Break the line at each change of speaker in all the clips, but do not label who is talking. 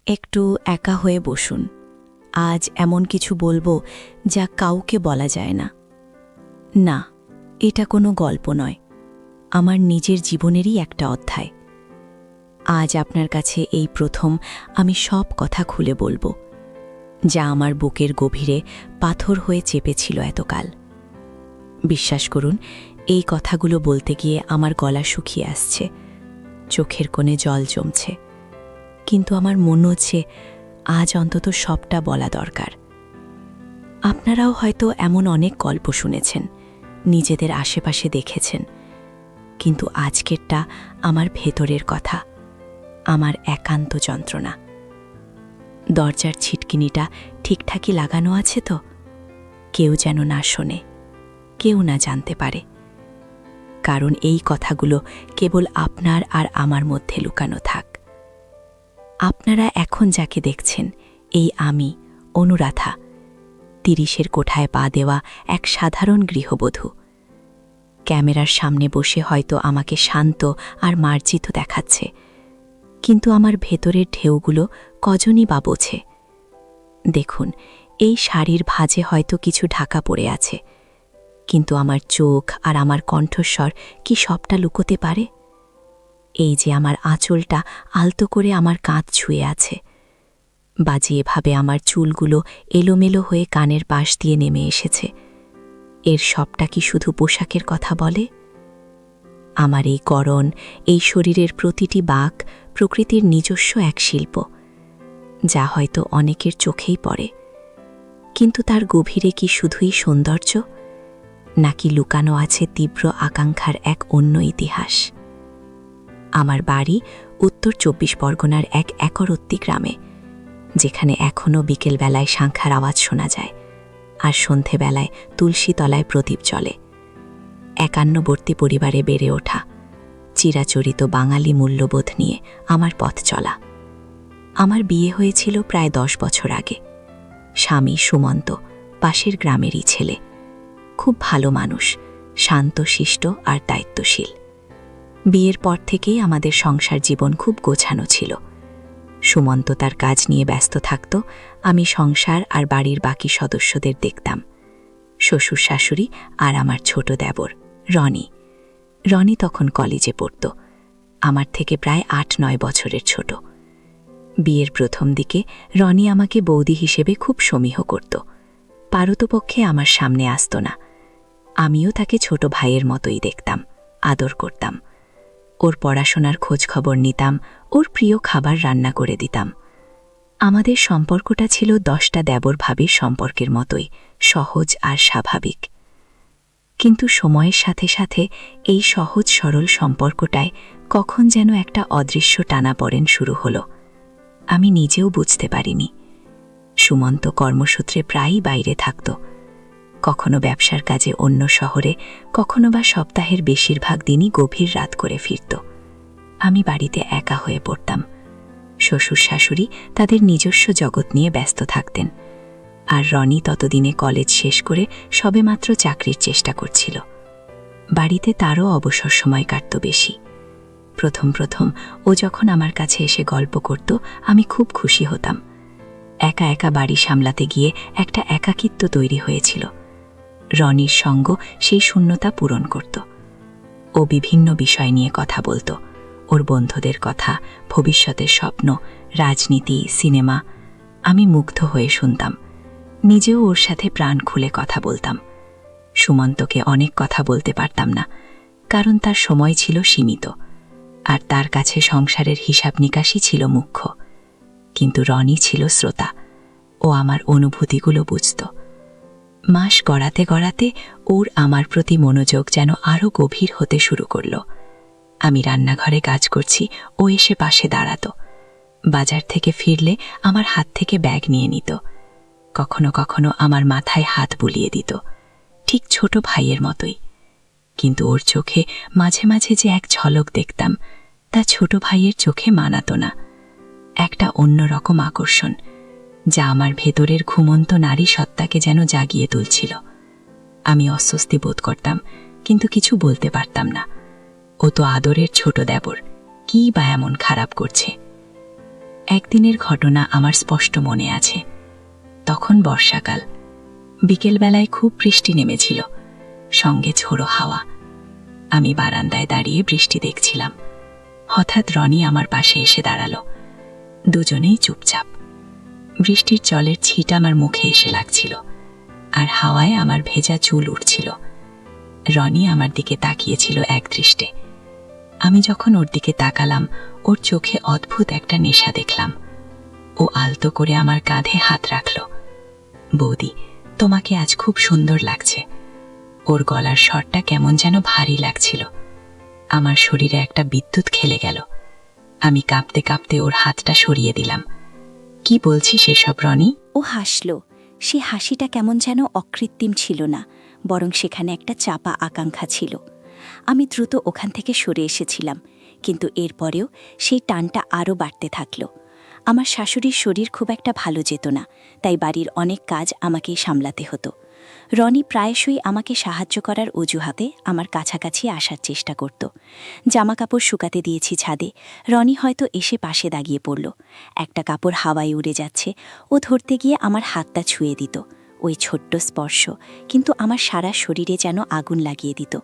একটু একা হয়ে বসুন। আজ এমন কিছু বলবো যা কাউকে বলা যায় না। না, এটা কোনো গল্প নয়, আমার নিজের জীবনেরই একটা অধ্যায়। আজ আপনার কাছে এই প্রথম আমি সব কথা খুলে বলবো, যা আমার বুকের গভীরে পাথর হয়ে চেপেছিল এতকাল। বিশ্বাস করুন, এই কথাগুলো বলতে গিয়ে আমার গলা শুকিয়ে আসছে, চোখের কোণে জল জমছে, কিন্তু আমার মনে হচ্ছে আজ অন্তত সবটা বলা দরকার। আপনারাও হয়তো এমন অনেক গল্প শুনেছেন, নিজেদের আশেপাশে দেখেছেন, কিন্তু আজকেরটা আমার ভেতরের কথা, আমার একান্ত যন্ত্রণা। দরজার ছিটকিনিটা ঠিকঠাকই লাগানো আছে তো? কেউ যেন না শোনে, কেউ না জানতে পারে, কারণ এই কথাগুলো কেবল আপনার আর আমার মধ্যে লুকানো থাক। আপনারা এখন যাকে দেখছেন, এই আমি অনুরাধা, ৩০-এর কোঠায় পা দেওয়া এক সাধারণ গৃহবধূ। ক্যামেরার সামনে বসে হয়তো আমাকে শান্ত আর মার্জিত দেখাচ্ছে, কিন্তু আমার ভেতরের ঢেউগুলো কজনই বা বোঝে। দেখুন, এই শাড়ির ভাঁজে হয়তো কিছু ঢাকা পড়ে আছে, কিন্তু আমার চোখ আর আমার কণ্ঠস্বর কি সবটা লুকোতে পারে? এই যে আমার আঁচলটা আলতো করে আমার কাঁধ ছুঁয়ে আছে, বা যেভাবে আমার চুলগুলো এলোমেলো হয়ে কানের পাশ দিয়ে নেমে এসেছে, এর সবটা কি শুধু পোশাকের কথা বলে? আমার এই গড়ন, এই শরীরের প্রতিটি বাঁক প্রকৃতির নিজস্ব এক শিল্প, যা হয়তো অনেকের চোখেই পড়ে, কিন্তু তার গভীরে কি শুধুই সৌন্দর্য, নাকি লুকানো আছে তীব্র আকাঙ্ক্ষার এক অন্য ইতিহাস? আমার বাড়ি উত্তর ২৪ পরগনার এক একরত্তি গ্রামে, যেখানে এখনও বিকেলবেলায় শাঁখার আওয়াজ শোনা যায়, আর সন্ধেবেলায় তুলসী তলায় প্রদীপ জ্বলে। একান্নবর্তী পরিবারে বেড়ে ওঠা, চিরাচরিত বাঙালি মূল্যবোধ নিয়ে আমার পথ চলা। আমার বিয়ে হয়েছিল প্রায় ১০ বছর আগে। স্বামী সুমন্ত পাশের গ্রামেরই ছেলে, খুব ভালো মানুষ, শান্তশিষ্ট আর দায়িত্বশীল। বিয়ের পর থেকেই আমাদের সংসার জীবন খুব গোছানো ছিল। সুমন্ত তার কাজ নিয়ে ব্যস্ত থাকত, আমি সংসার আর বাড়ির বাকি সদস্যদের দেখতাম, শ্বশুর শাশুড়ি আর আমার ছোট দেবর রনি। রনি তখন কলেজে পড়ত, আমার থেকে প্রায় ৮-৯ বছরের ছোট। বিয়ের প্রথম দিকে রনি আমাকে বৌদি হিসেবে খুব সমীহ করত, পারতপক্ষে আমার সামনে আসত না। আমিও তাকে ছোট ভাইয়ের মতোই দেখতাম, আদর করতাম। ওর পড়াশোনার খোঁজ খবর নিতাম, ওর প্রিয় খাবার রান্না করে দিতাম। আমাদের সম্পর্কটা ছিল ১০টা দেবর ভাবির সম্পর্কের মতোই, সহজ আর স্বাভাবিক। কিন্তু সময়ের সাথে সাথে এই সহজ সরল সম্পর্কটায় কখন যেন একটা অদৃশ্য টানাপড়েন শুরু হলো। আমি নিজেও বুঝতে পারিনি। সুমন্ত কর্মসূত্রে প্রায়ই বাইরে থাকত, কখনো ব্যবসার কাজে অন্য শহরে, কখনো বা সপ্তাহের বেশিরভাগ দিনই গভীর রাত করে ফিরত। আমি বাড়িতে একা হয়ে পড়তাম। শ্বশুর শাশুড়ি তাদের নিজস্ব জগৎ নিয়ে ব্যস্ত থাকতেন, আর রনি ততদিনে কলেজ শেষ করে সবেমাত্র চাকরির চেষ্টা করছিল। বাড়িতে তারও অবসর সময় কাটত বেশি। প্রথম প্রথম ও যখন আমার কাছে এসে গল্প করত, আমি খুব খুশি হতাম। একা একা বাড়ি সামলাতে গিয়ে একটা একাকিত্ব তৈরি হয়েছিল। রনির সঙ্গ সেই শূন্যতা পূরণ করত। ও বিভিন্ন বিষয় নিয়ে কথা বলতো, ওর বন্ধুদের কথা, ভবিষ্যতের স্বপ্ন, রাজনীতি, সিনেমা। আমি মুগ্ধ হয়ে শুনতাম, নিজেও ওর সাথে প্রাণ খুলে কথা বলতাম। সুমন্তকে অনেক কথা বলতে পারতাম না, কারণ তার সময় ছিল সীমিত, আর তার কাছে সংসারের হিসাব নিকাশই ছিল মুখ্য। কিন্তু রনি ছিল শ্রোতা, ও আমার অনুভূতিগুলো বুঝত। মাস গড়াতে গড়াতে ওর আমার প্রতি মনোযোগ যেন আরও গভীর হতে শুরু করল। আমি রান্নাঘরে কাজ করছি, ও এসে পাশে দাঁড়াতো। বাজার থেকে ফিরলে আমার হাত থেকে ব্যাগ নিয়ে নিত, কখনো কখনো আমার মাথায় হাত বুলিয়ে দিত, ঠিক ছোট ভাইয়ের মতোই। কিন্তু ওর চোখে মাঝে মাঝে যে এক ঝলক দেখতাম, তা ছোট ভাইয়ের চোখে মানাতো না। একটা অন্যরকম আকর্ষণ, যা আমার ভেতরের ঘুমন্ত নারী সত্তাকে যেন জাগিয়ে তুলছিল। আমি অস্বস্তি বোধ করতাম, কিন্তু কিছু বলতে পারতাম না। ও তো আদরের ছোট দেবর, কি বা এমন খারাপ করছে? একদিনের ঘটনা আমার স্পষ্ট মনে আছে। তখন বর্ষাকাল, বিকেলবেলায় খুব বৃষ্টি নেমেছিল, সঙ্গে ঝোড়ো হাওয়া। আমি বারান্দায় দাঁড়িয়ে বৃষ্টি দেখছিলাম। হঠাৎ রনি আমার পাশে এসে দাঁড়ালো। দুজনেই চুপচাপ। বৃষ্টির জলের ছিট আমার মুখে এসে লাগছিল, আর হাওয়ায় আমার ভেজা চুল উঠছিল। রনি আমার দিকে তাকিয়েছিল একদৃষ্টে। আমি যখন ওর দিকে তাকালাম, ওর চোখে অদ্ভুত একটা নেশা দেখলাম। ও আলতো করে আমার কাঁধে হাত রাখল। বৌদি, তোমাকে আজ খুব সুন্দর লাগছে। ওর গলার স্বরটা কেমন যেন ভারী লাগছিল। আমার শরীরে একটা বিদ্যুৎ খেলে গেল। আমি কাঁপতে কাঁপতে ওর হাতটা সরিয়ে দিলাম। কি বলছি সেসব রনি?
ও হাসল। সে হাসিটা কেমন যেন অকৃত্রিম ছিল না, বরং সেখানে একটা চাপা আকাঙ্ক্ষা ছিল। আমি দ্রুত ওখান থেকে সরে এসেছিলাম, কিন্তু এরপরেও সেই টানটা আরও বাড়তে থাকল। আমার শাশুড়ির শরীর খুব একটা ভালো যেত না, তাই বাড়ির অনেক কাজ আমাকেই সামলাতে হতো। রনি প্রায়শই আমাকে সাহায্য করার অজুহাতে আমার কাছাকাছি আসার চেষ্টা করত। জামাকাপড় শুকাতে দিয়েছি ছাদে, রনি হয়তো এসে পাশে দাগিয়ে পড়ল। একটা কাপড় হাওয়ায় উড়ে যাচ্ছে, ও ধরতে গিয়ে আমার হাতটা ছুঁয়ে দিত। ওই ছোট্ট স্পর্শ কিন্তু আমার সারা শরীরে যেন আগুন লাগিয়ে দিত।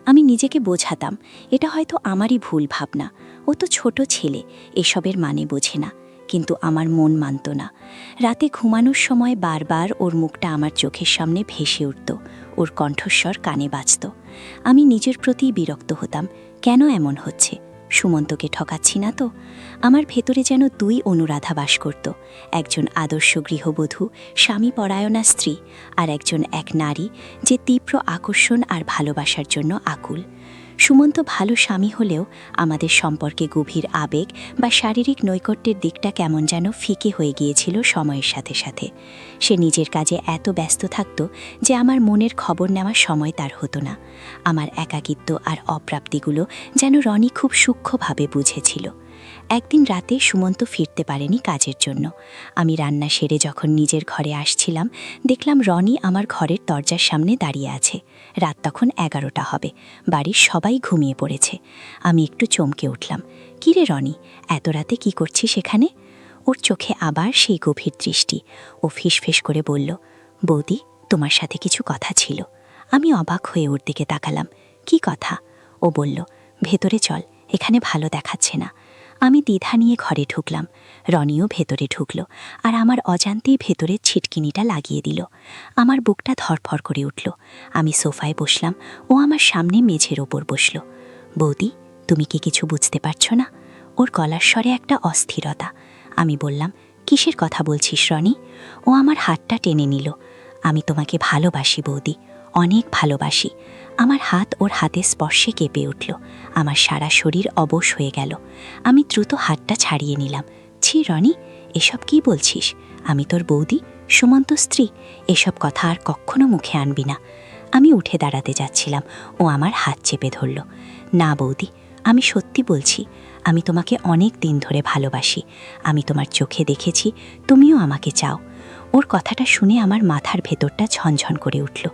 আমি নিজেকে বোঝাতাম, এটা হয়তো আমারই ভুল ভাবনা, ও তো ছোট ছেলে, এসবের মানে বোঝে না। কিন্তু আমার মন মানত না। রাতে ঘুমানোর সময় বারবার ওর মুখটা আমার চোখের সামনে ভেসে উঠত, ওর কণ্ঠস্বর কানে বাজত। আমি নিজের প্রতিই বিরক্ত হতাম। কেন এমন হচ্ছে? সুমন্তকে ঠকাচ্ছি না তো? আমার ভেতরে যেন দুই অনুরাধা বাস করত, একজন আদর্শ গৃহবধূ, স্বামী পরায়ণা স্ত্রী, আর একজন এক নারী যে তীব্র আকর্ষণ আর ভালোবাসার জন্য আকুল। সুমন্ত ভালো স্বামী হলেও আমাদের সম্পর্কে গভীর আবেগ বা শারীরিক নৈকট্যের দিকটা কেমন যেন ফিকে হয়ে গিয়েছিল সময়ের সাথে সাথে। সে নিজের কাজে এত ব্যস্ত থাকত যে আমার মনের খবর নেওয়ার সময় তার হতো না। আমার একাকিত্ব আর অপ্রাপ্তিগুলো যেন রনি খুব সূক্ষ্মভাবে বুঝেছিল। একদিন রাতে সুমন্ত ফিরতে পারেনি কাজের জন্য। আমি রান্না সেরে যখন নিজের ঘরে আসছিলাম, দেখলাম রনি আমার ঘরের দরজার সামনে দাঁড়িয়ে আছে। রাত তখন 11টা হবে, বাড়ির সবাই ঘুমিয়ে পড়েছে। আমি একটু চমকে উঠলাম। কিরে রনি, এত রাতে কি করছিস সেখানে? ওর চোখে আবার সেই গভীর দৃষ্টি। ও ফিসফিস করে বলল, বৌদি, তোমার সাথে কিছু কথা ছিল। আমি অবাক হয়ে ওর দিকে তাকালাম। কি কথা? ও বলল, ভেতরে চল, এখানে ভালো দেখাচ্ছে না। আমি দ্বিধা নিয়ে ঘরে ঢুকলাম। রনিও ভেতরে ঢুকল, আর আমার অজান্তেই ভেতরের ছিটকিনিটা লাগিয়ে দিল। আমার বুকটা ধরফর করে উঠল। আমি সোফায় বসলাম, ও আমার সামনে মেঝের ওপর বসল। বৌদি, তুমি কি কিছু বুঝতে পারছো না? ওর গলার স্বরে একটা অস্থিরতা। আমি বললাম, কিসের কথা বলছিস রনি? ও আমার হাতটা টেনে নিল। আমি তোমাকে ভালোবাসি বৌদি, অনেক ভালোবাসি। আমার হাত ওর হাতে স্পর্শে কেঁপে উঠল। আমার সারা শরীর অবশ হয়ে গেল। আমি দ্রুত হাতটা ছাড়িয়ে নিলাম। ছি রনি, এসব কি বলছিস? আমি তোর বৌদি, সুমন্ত স্ত্রী, এসব কথা আর কখনো মুখে আনবি না। আমি উঠে দাঁড়াতে যাচ্ছিলাম, ও আমার হাত চেপে ধরল। না বৌদি, আমি সত্যি বলছি, আমি তোমাকে অনেক দিন ধরে ভালোবাসি। আমি তোমার চোখে দেখেছি, তুমিও আমাকে চাও। ওর কথাটা শুনে আমার মাথার ভেতরটা ঝনঝন করে উঠল।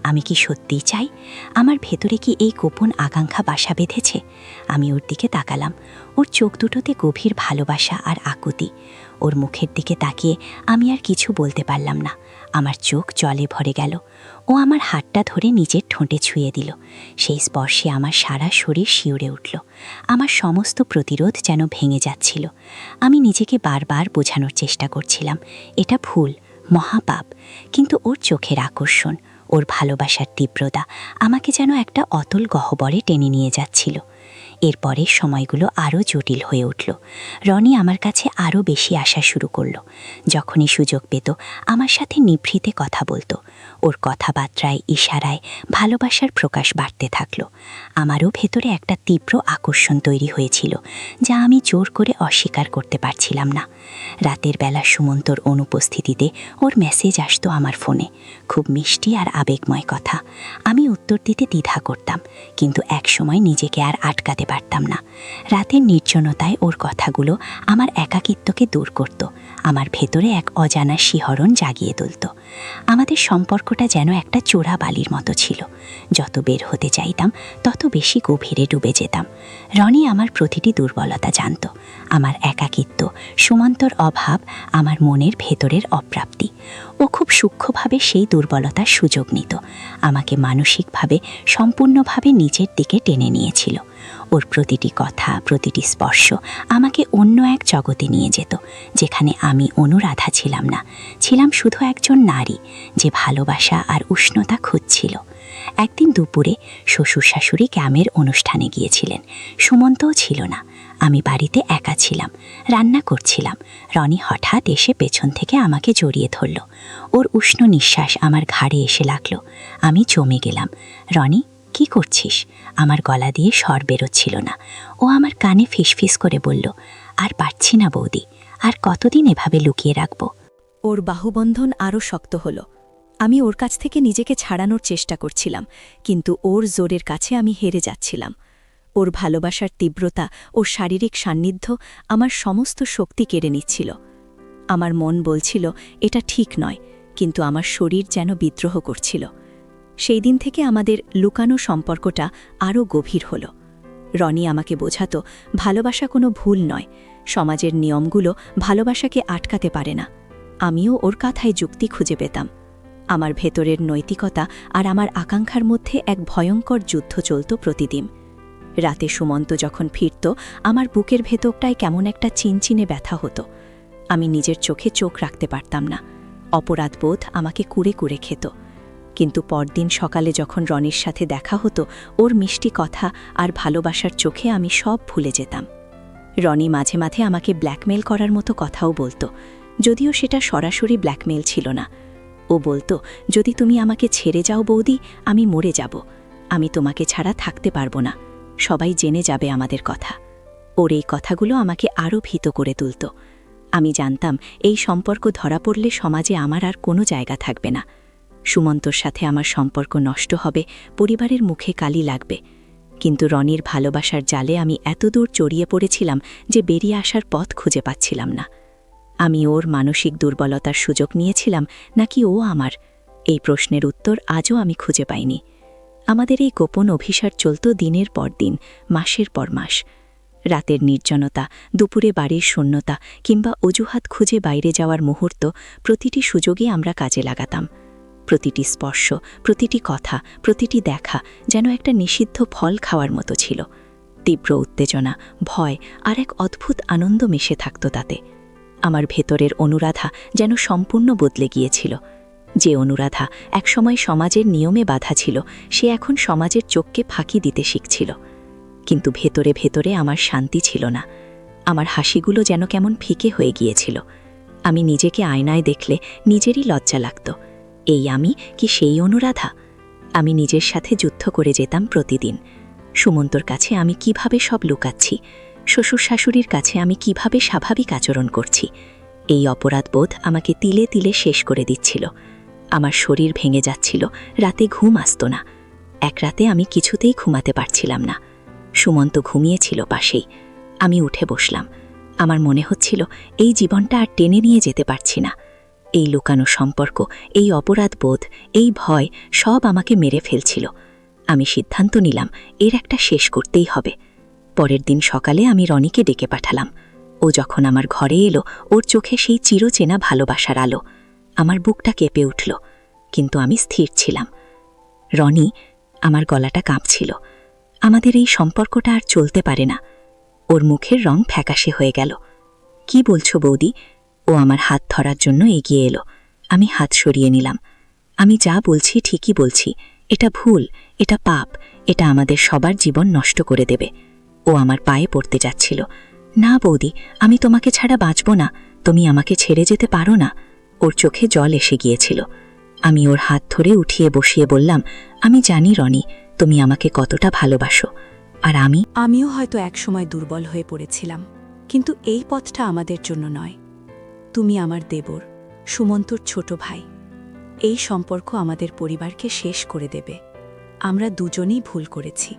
আমি কি সত্যিই চাই? আমার ভেতরে কি এই গোপন আকাঙ্ক্ষা বাসা বেঁধেছে? আমি ওর দিকে তাকালাম। ওর চোখ দুটোতে গভীর ভালোবাসা আর আকুতি। ওর মুখের দিকে তাকিয়ে আমি আর কিছু বলতে পারলাম না। আমার চোখ জলে ভরে গেল। ও আমার হাতটা ধরে নিজের ঠোঁটে ছুঁয়ে দিল। সেই স্পর্শে আমার সারা শরীর শিউরে উঠল। আমার সমস্ত প্রতিরোধ যেন ভেঙে যাচ্ছিল। আমি নিজেকে বারবার বোঝানোর চেষ্টা করছিলাম, এটা ভুল, মহাপাপ। কিন্তু ওর চোখের আকর্ষণ, ওর ভালোবাসার তীব্রতা আমাকে যেন একটা অতল গহ্বরে টেনে নিয়ে যাচ্ছিল। এরপরে সময়গুলো আরও জটিল হয়ে উঠল। রনি আমার কাছে আরও বেশি আসা শুরু করলো। যখনই সুযোগ পেত আমার সাথে নিভৃতে কথা বলতো। ওর কথাবার্তায়, ইশারায় ভালোবাসার প্রকাশ বাড়তে থাকলো। আমারও ভেতরে একটা তীব্র আকর্ষণ তৈরি হয়েছিল, যা আমি জোর করে অস্বীকার করতে পারছিলাম না। রাতের বেলা সুমন্তর অনুপস্থিতিতে ওর মেসেজ আসতো আমার ফোনে, খুব মিষ্টি আর আবেগময় কথা। আমি উত্তর দিতে দ্বিধা করতাম, কিন্তু একসময় নিজেকে আর আটকাতে পারতাম না। রাতের নির্জনতায় ওর কথাগুলো আমার একাকিত্বকে দূর করত, আমার ভেতরে এক অজানা শিহরণ জাগিয়ে তুলত। আমাদের সম্পর্কটা যেন একটা চোরা বালির মতো ছিল। যত বের হতে চাইতাম তত বেশি গভীরে ডুবে যেতাম। রনি আমার প্রতিটি দুর্বলতা জানত, আমার একাকিত্ব, সুমন্তর অভাব, আমার মনের ভেতরের অপ্রাপ্তি। ও খুব সূক্ষ্মভাবে সেই দুর্বলতার সুযোগ নিত, আমাকে মানসিকভাবে সম্পূর্ণভাবে নিজের দিকে টেনে নিয়েছিল। ওর প্রতিটি কথা, প্রতিটি স্পর্শ আমাকে অন্য এক জগতে নিয়ে যেত, যেখানে আমি অনুরাধা ছিলাম না, ছিলাম শুধু একজন নারী যে ভালোবাসা আর উষ্ণতা খুঁজছিল। একদিন দুপুরে শ্বশুর শাশুড়ি ক্যামের অনুষ্ঠানে গিয়েছিলেন। সুমন্তও ছিল না। আমি বাড়িতে একা ছিলাম, রান্না করছিলাম। রনি হঠাৎ এসে পেছন থেকে আমাকে জড়িয়ে ধরল। ওর উষ্ণ নিঃশ্বাস আমার ঘাড়ে এসে লাগলো। আমি জমে গেলাম। রনি, কি করছিস? আমার গলা দিয়ে স্বর বেরোচ্ছিল না। ও আমার কানে ফিসফিস করে বলল, আর পারছি না বৌদি, আর কতদিন এভাবে লুকিয়ে রাখবো?
ওর বাহুবন্ধন আরও শক্ত হল। আমি ওর কাছ থেকে নিজেকে ছাড়ানোর চেষ্টা করছিলাম, কিন্তু ওর জোরের কাছে আমি হেরে যাচ্ছিলাম। ওর ভালোবাসার তীব্রতা ও শারীরিক সান্নিধ্য আমার সমস্ত শক্তি কেড়ে নিচ্ছিল। আমার মন বলছিল এটা ঠিক নয়, কিন্তু আমার শরীর যেন বিদ্রোহ করছিল। সেই দিন থেকে আমাদের লুকানো সম্পর্কটা আরও গভীর হল। রনি আমাকে বোঝাতো, ভালোবাসা কোনো ভুল নয়, সমাজের নিয়মগুলো ভালোবাসাকে আটকাতে পারে না। আমিও ওর কথায় যুক্তি খুঁজে পেতাম। আমার ভেতরের নৈতিকতা আর আমার আকাঙ্ক্ষার মধ্যে এক ভয়ঙ্কর যুদ্ধ চলত প্রতিদিন। রাতে সুমন্ত যখন ফিরত, আমার বুকের ভেতরটায় কেমন একটা চিনচিনে ব্যথা হতো। আমি নিজের চোখে চোখ রাখতে পারতাম না। অপরাধবোধ আমাকে কুড়ে কুড়ে খেত। কিন্তু পরদিন সকালে যখন রনির সাথে দেখা হতো, ওর মিষ্টি কথা আর ভালোবাসার চোখে আমি সব ভুলে যেতাম। রনি মাঝে মাঝে আমাকে ব্ল্যাকমেল করার মতো কথাও বলতো, যদিও সেটা সরাসরি ব্ল্যাকমেল ছিল না। ও বলতো, যদি তুমি আমাকে ছেড়ে যাও বৌদি, আমি মরে যাব। আমি তোমাকে ছাড়া থাকতে পারবো না, সবাই জেনে যাবে আমাদের কথা। ওর এই কথাগুলো আমাকে আরও ভীত করে তুলত। আমি জানতাম এই সম্পর্ক ধরা পড়লে সমাজে আমার আর কোনো জায়গা থাকবে না। সুমন্তর সাথে আমার সম্পর্ক নষ্ট হবে, পরিবারের মুখে কালি লাগবে। কিন্তু রনির ভালোবাসার জালে আমি এতদূর জড়িয়ে পড়েছিলাম যে বেরিয়ে আসার পথ খুঁজে পাচ্ছিলাম না। আমি ওর মানসিক দুর্বলতার সুযোগ নিয়েছিলাম, নাকি ও আমার? এই প্রশ্নের উত্তর আজও আমি খুঁজে পাইনি। আমাদের এই গোপন অভিসার চলত দিনের পর দিন, মাসের পর মাস। রাতের নির্জনতা, দুপুরে বাড়ির শূন্যতা কিংবা অজুহাত খুঁজে বাইরে যাওয়ার মুহূর্ত, প্রতিটি সুযোগে আমরা কাজে লাগাতাম। প্রতিটি স্পর্শ, প্রতিটি কথা, প্রতিটি দেখা যেন একটা নিষিদ্ধ ফল খাওয়ার মতো ছিল। তীব্র উত্তেজনা, ভয় আর এক অদ্ভুত আনন্দ মিশে থাকত তাতে। আমার ভেতরের অনুরাধা যেন সম্পূর্ণ বদলে গিয়েছিল। যে অনুরাধা একসময় সমাজের নিয়মে বাধা ছিল, সে এখন সমাজের চোখকে ফাঁকি দিতে শিখছিল। কিন্তু ভেতরে ভেতরে আমার শান্তি ছিল না। আমার হাসিগুলো যেন কেমন ফিকে হয়ে গিয়েছিল। আমি নিজেকে আয়নায় দেখলে নিজেরই লজ্জা লাগত। এই আমি কি সেই অনুরাধা? আমি নিজের সাথে যুদ্ধ করে যেতাম প্রতিদিন। সুমন্তর কাছে আমি কিভাবে সব লুকাচ্ছি, শ্বশুর শাশুড়ির কাছে আমি কিভাবে স্বাভাবিক আচরণ করছি। এই অপরাধবোধ আমাকে তিলে তিলে শেষ করে দিচ্ছিল। আমার শরীর ভেঙে যাচ্ছিল, রাতে ঘুম আসত না। এক রাতে আমি কিছুতেই ঘুমাতে পারছিলাম না। সুমন্ত ঘুমিয়েছিল পাশেই। আমি উঠে বসলাম। আমার মনে হচ্ছিল এই জীবনটা আর টেনে নিয়ে যেতে পারছি না। এই লুকানো সম্পর্ক, এই অপরাধবোধ, এই ভয় সব আমাকে মেরে ফেলছিল। আমি সিদ্ধান্ত নিলাম এর একটা শেষ করতেই হবে। পরের দিন সকালে আমি রনিকে ডেকে পাঠালাম। ও যখন আমার ঘরে এলো, ওর চোখে সেই চিরচেনা ভালোবাসার আলো। আমার বুকটা কেঁপে উঠল, কিন্তু আমি স্থির ছিলাম। রনি, আমার গলাটা কাঁপছিল। আমাদের এই সম্পর্কটা আর চলতে পারে না। ওর মুখের রং ফ্যাকাশে হয়ে গেল। কি বলছো বৌদি? ও আমার হাত ধরার জন্য এগিয়ে এলো। আমি হাত সরিয়ে নিলাম। আমি যা বলছি ঠিকই বলছি। এটা ভুল, এটা পাপ, এটা আমাদের সবার জীবন নষ্ট করে দেবে। ও আমার পায়ে পড়তে যাচ্ছিল। না বৌদি, আমি তোমাকে ছাড়া বাঁচব না। তুমি আমাকে ছেড়ে যেতে পারো না। ওর চোখে জল এসে গিয়েছিল। আমি ওর হাত ধরে উঠিয়ে বসিয়ে বললাম, আমি জানি রনি, তুমি আমাকে কতটা ভালোবাসো। আর
আমিও হয়তো একসময় দুর্বল হয়ে পড়েছিলাম, কিন্তু এই পথটা আমাদের জন্য নয়। তুমি আমার দেবর, সুমন্তর ছোট ভাই। এই সম্পর্ক আমাদের পরিবারকে শেষ করে দেবে। আমরা দুজনেই ভুল করেছি।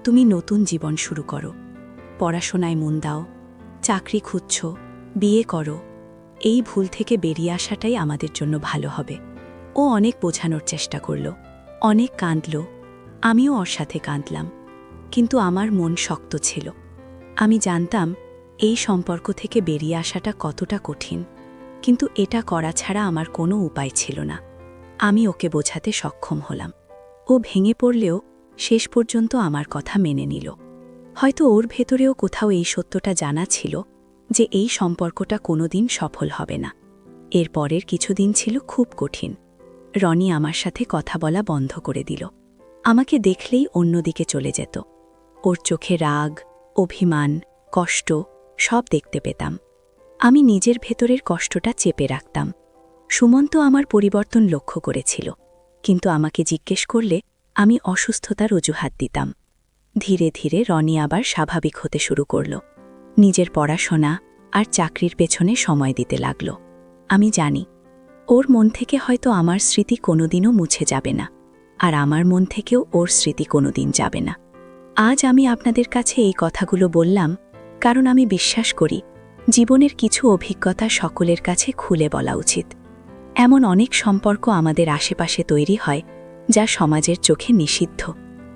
তুমি নতুন জীবন শুরু করো, পড়াশোনায় মন দাও, চাকরি খুঁজছ, বিয়ে করো। এই ভুল থেকে বেরিয়ে আসাটাই আমাদের জন্য ভালো হবে। ও অনেক বোঝানোর চেষ্টা করল, অনেক কাঁদল, আমিও ওর সাথে কাঁদলাম। কিন্তু আমার মন শক্ত ছিল। আমি জানতাম এই সম্পর্ক থেকে বেরিয়ে আসাটা কতটা কঠিন, কিন্তু এটা করা ছাড়া আমার কোনো উপায় ছিল না। আমি ওকে বোঝাতে সক্ষম হলাম। ও ভেঙে পড়লেও শেষ পর্যন্ত আমার কথা মেনে নিল। হয়তো ওর ভেতরেও কোথাও এই সত্যটা জানা ছিল যে এই সম্পর্কটা কোনোদিন সফল হবে না। এর পরের কিছুদিন ছিল খুব কঠিন। রনি আমার সাথে কথা বলা বন্ধ করে দিল। আমাকে দেখলেই অন্যদিকে চলে যেত। ওর চোখে রাগ, অভিমান, কষ্ট সব দেখতে পেতাম। আমি নিজের ভেতরের কষ্টটা চেপে রাখতাম। সুমন্ত আমার পরিবর্তন লক্ষ্য করেছিল, কিন্তু আমাকে জিজ্ঞেস করলে আমি অসুস্থতার অজুহাত দিতাম। ধীরে ধীরে রনি আবার স্বাভাবিক হতে শুরু করল। নিজের পড়াশোনা আর চাকরির পেছনে সময় দিতে লাগল। আমি জানি ওর মন থেকে হয়তো আমার স্মৃতি কোনোদিনও মুছে যাবে না, আর আমার মন থেকেও ওর স্মৃতি কোনোদিন যাবে না। আজ আমি আপনাদের কাছে এই কথাগুলো বললাম কারণ আমি বিশ্বাস করি জীবনের কিছু অভিজ্ঞতা সকলের কাছে খুলে বলা উচিত। এমন অনেক সম্পর্ক আমাদের আশেপাশে তৈরি হয় যা সমাজের চোখে নিষিদ্ধ,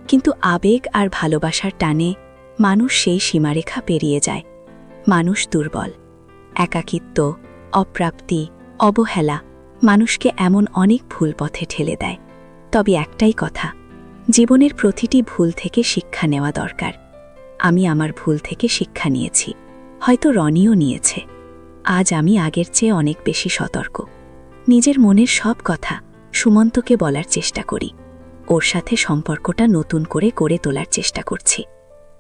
কিন্তু আবেগ আর ভালোবাসার টানে মানুষ সেই সীমারেখা পেরিয়ে যায়। মানুষ দুর্বল, একাকিত্ব, অপ্রাপ্তি, অবহেলা মানুষকে এমন অনেক ভুল পথে ঠেলে দেয়। তবে একটাই কথা, জীবনের প্রতিটি ভুল থেকে শিক্ষা নেওয়া দরকার। আমি আমার ভুল থেকে শিক্ষা নিয়েছি, হয়তো রনিও নিয়েছে। আজ আমি আগের চেয়ে অনেক বেশি সতর্ক। নিজের মনের সব কথা সুমন্তকে বলার চেষ্টা করি। ওর সাথে সম্পর্কটা নতুন করে গড়ে তোলার চেষ্টা করছি।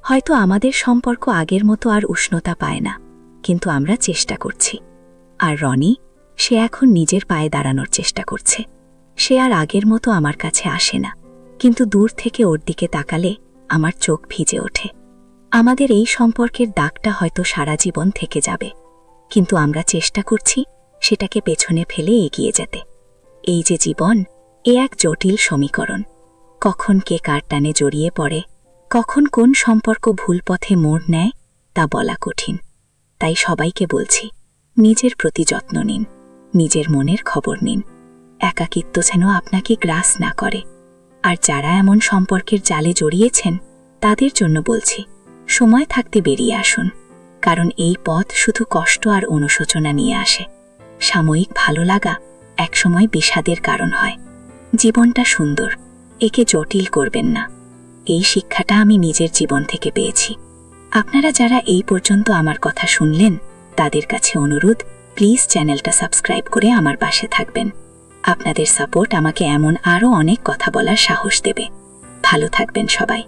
হয়তো আমাদের সম্পর্ক আগের মতো আর উষ্ণতা পায় না, কিন্তু আমরা চেষ্টা করছি। আর রনি, সে এখন নিজের পায়ে দাঁড়ানোর চেষ্টা করছে। সে আর আগের মতো আমার কাছে আসে না, কিন্তু দূর থেকে ওর দিকে তাকালে আমার চোখ ভিজে ওঠে। আমাদের এই সম্পর্কের দাগটা হয়তো সারা জীবন থেকে যাবে, কিন্তু আমরা চেষ্টা করছি সেটাকে পেছনে ফেলে এগিয়ে যেতে। এই যে জীবন, এ এক জটিল সমীকরণ। কখন কে কার টানে জড়িয়ে পড়ে, কখন কোন সম্পর্ক ভুল পথে মোড় নেয় তা বলা কঠিন। তাই সবাইকে বলছি, নিজের প্রতি যত্ন নিন, নিজের মনের খবর নিন। একাকিত্ব যেন আপনাকে গ্রাস না করে। আর যারা এমন সম্পর্কের জালে জড়িয়েছেন তাদের জন্য বলছি, সময় থাকতে বেরিয়ে আসুন, কারণ এই পথ শুধু কষ্ট আর অনুশোচনা নিয়ে আসে। সাময়িক ভালো লাগা একসময় বিষাদের কারণ হয়। জীবনটা সুন্দর, একে জটিল করবেন না। এই শিক্ষাটা আমি নিজের জীবন থেকে পেয়েছি। আপনারা যারা এই পর্যন্ত আমার কথা শুনলেন তাদের কাছে অনুরোধ, প্লিজ চ্যানেলটা সাবস্ক্রাইব করে আমার পাশে থাকবেন। আপনাদের সাপোর্ট আমাকে এমন আরও অনেক কথা বলার সাহস দেবে। ভালো থাকবেন সবাই।